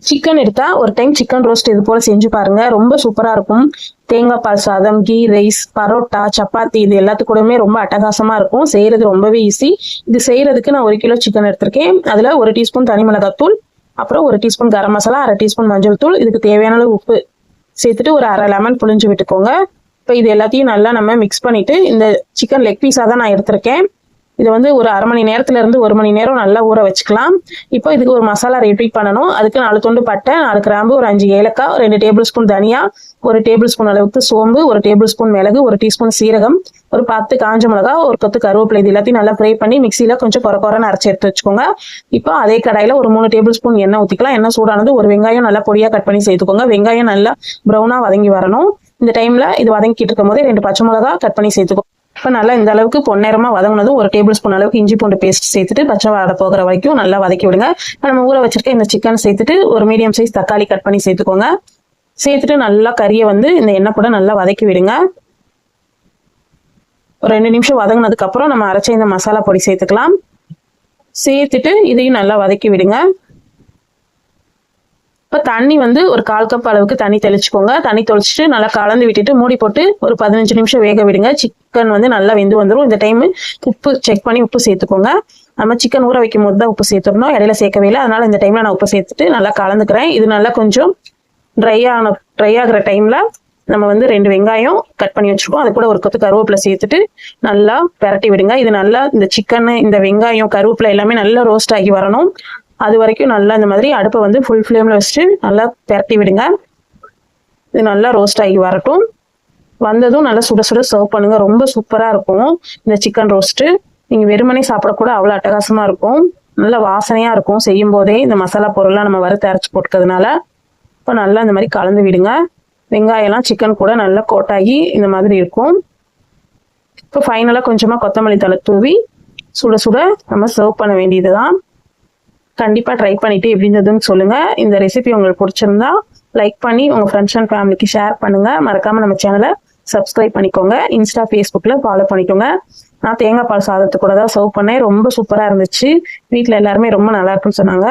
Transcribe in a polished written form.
Chicken எடுத்தா ஒரு time chicken roast இது போல செஞ்சு பாருங்க. ரொம்ப சூப்பரா இருக்கும். தேங்காய் பால் சாதம், கீ ரைஸ், பரோட்டா, சப்பாத்தி இது எல்லாத்துக்கூடமே ரொம்ப அட்டகாசமா இருக்கும். செய்யறது ரொம்பவே ஈஸி. இது செய்யறதுக்கு நான் 1 கிலோ சிக்கன் எடுத்திருக்கேன். அதுல 1 டீஸ்பூன் தனி மிளகாத்தூள், அப்புறம் 1 டீஸ்பூன் கரம் மசாலா, 1/2 டீஸ்பூன் மஞ்சள் தூள், இதுக்கு தேவையான அளவு உப்பு சேர்த்துட்டு ஒரு 1/2 லெமன் புழிஞ்சு விட்டுக்கோங்க. இப்போ இது எல்லாத்தையும் நல்லா நம்ம மிக்ஸ் பண்ணிட்டு, இந்த சிக்கன் லெக் பீஸா தான் நான் எடுத்திருக்கேன். இதை வந்து ஒரு 1/2 மணி நேரத்துல இருந்து 1 மணி நேரம் நல்லா ஊற வச்சுக்கலாம். இப்போ இதுக்கு ஒரு மசாலா ரெடி பண்ணணும். அதுக்கு 4 துண்டு பட்டை, 4 கிராம்பு, ஒரு 5 ஏலக்காய், 2 டேபிள் ஸ்பூன் தனியா, 1 டேபிள் ஸ்பூன் அளவுக்கு சோம்பு, 1 டேபிள் ஸ்பூன் மிளகு, 1 டீஸ்பூன் சீரகம், ஒரு 10 காஞ்ச மிளகா, ஒரு கொத்து கருவேப்பிலை, இது எல்லாத்தையும் நல்லா ஃப்ரை பண்ணி மிக்சியில கொஞ்சம் கொரன்னு அரைச்சி எடுத்து வச்சுக்கோங்க. இப்போ அதே கடாயில ஒரு 3 டேபிள் ஸ்பூன் எண்ணெய் ஊற்றிக்கலாம். எண்ணெய் சூடானது ஒரு வெங்காயம் நல்லா பொடியா கட் பண்ணி சேர்த்துக்கோங்க. வெங்காயம் நல்லா ப்ரௌனா வதங்கி வரணும். இந்த டைம்ல இது வதங்கிட்டு இருக்கும் போதே 2 பச்சை மிளகா கட் பண்ணி சேர்த்துக்கோங்க. இப்போ நல்லா இந்த அளவுக்கு பொன்னேரமா வதங்கினதும் 1 டேபிள் ஸ்பூன் அளவுக்கு இஞ்சி பூண்டு பேஸ்ட் சேர்த்துட்டு பச்சை வாடை போகிற வரைக்கும் நல்லா வதக்கி விடுங்க. நம்ம ஊற வச்சிருக்க இந்த சிக்கன் சேர்த்துட்டு ஒரு மீடியம் சைஸ் தக்காளி கட் பண்ணி சேர்த்துக்கோங்க. சேர்த்துட்டு நல்லா கறியை வந்து இந்த எண்ணெய் கூட நல்லா வதக்கி விடுங்க. ஒரு 2 நிமிஷம் வதங்கினதுக்கு அப்புறம் நம்ம அரைச்ச இந்த மசாலா பொடி சேர்த்துக்கலாம். சேர்த்துட்டு இதையும் நல்லா வதக்கி விடுங்க. இப்போ தண்ணி வந்து ஒரு 1/4 கப் அளவுக்கு தண்ணி தெளிச்சுக்கோங்க. தண்ணி தெளிச்சுட்டு நல்லா கலந்து விட்டுட்டு மூடி போட்டு ஒரு 15 நிமிஷம் வேக விடுங்க. சிக்கன் வந்து நல்லா வெந்து வந்துடும். இந்த டைம் உப்பு செக் பண்ணி உப்பு சேர்த்துக்கோங்க. நம்ம சிக்கன் ஊற வைக்கும் போது தான் உப்பு சேர்த்துடணும், இடையில சேர்க்கவே இல்லை. அதனால இந்த டைம்ல நான் உப்பு சேர்த்துட்டு நல்லா கலந்துக்கிறேன். இது நல்லா கொஞ்சம் ட்ரை ஆகிற டைம்ல நம்ம வந்து 2 வெங்காயம் கட் பண்ணி வச்சிருக்கோம். அது கூட ஒரு கொத்து கருவேப்பிலை சேர்த்துட்டு நல்லா பெரட்டி விடுங்க. இது நல்லா இந்த சிக்கன், இந்த வெங்காயம், கருவேப்பிலை எல்லாமே நல்லா ரோஸ்ட் ஆகி வரணும். அது வரைக்கும் நல்லா இந்த மாதிரி அடுப்பை வந்து ஃபுல் ஃப்ளேம்ல வச்சுட்டு நல்லா பெரட்டி விடுங்க. இது நல்லா ரோஸ்ட் ஆகி வரட்டும். வந்ததும் நல்லா சுட சுட சர்வ் பண்ணுங்க. ரொம்ப சூப்பரா இருக்கும் இந்த சிக்கன் ரோஸ்ட்டு. நீங்க வெறுமனே சாப்பிடக்கூட அவ்வளோ அட்டகாசமா இருக்கும். நல்ல வாசனையா இருக்கும் செய்யும் போதே. இந்த மசாலா பொருள்லாம் நம்ம வறுத்து அரைச்சி போட்டுக்கிறதுனால இப்போ நல்லா இந்த மாதிரி கலந்து விடுங்க. வெங்காயம்லாம் சிக்கன் கூட நல்லா கோட்டாகி இந்த மாதிரி இருக்கும். இப்போ ஃபைனலாக கொஞ்சமாக கொத்தமல்லி தழை தூவி சுட சுட நம்ம சர்வ் பண்ண வேண்டியதுதான். கண்டிப்பாக ட்ரை பண்ணிட்டு எப்படி இருந்ததுன்னு சொல்லுங்க. இந்த ரெசிபி உங்களுக்கு பிடிச்சிருந்தா லைக் பண்ணி உங்க ஃப்ரெண்ட்ஸ் அண்ட் ஃபேமிலிக்கு ஷேர் பண்ணுங்க. மறக்காம நம்ம சேனலை சப்ஸ்கிரைப் பண்ணிக்கோங்க. இன்ஸ்டா, ஃபேஸ்புக்கில் ஃபாலோ பண்ணிக்கோங்க. நான் தேங்காய் பால் சாதத்து கூட தான் சர்வ் பண்ணேன். ரொம்ப சூப்பராக இருந்துச்சு. வீட்டில் எல்லாருமே ரொம்ப நல்லா இருக்குன்னு சொன்னாங்க.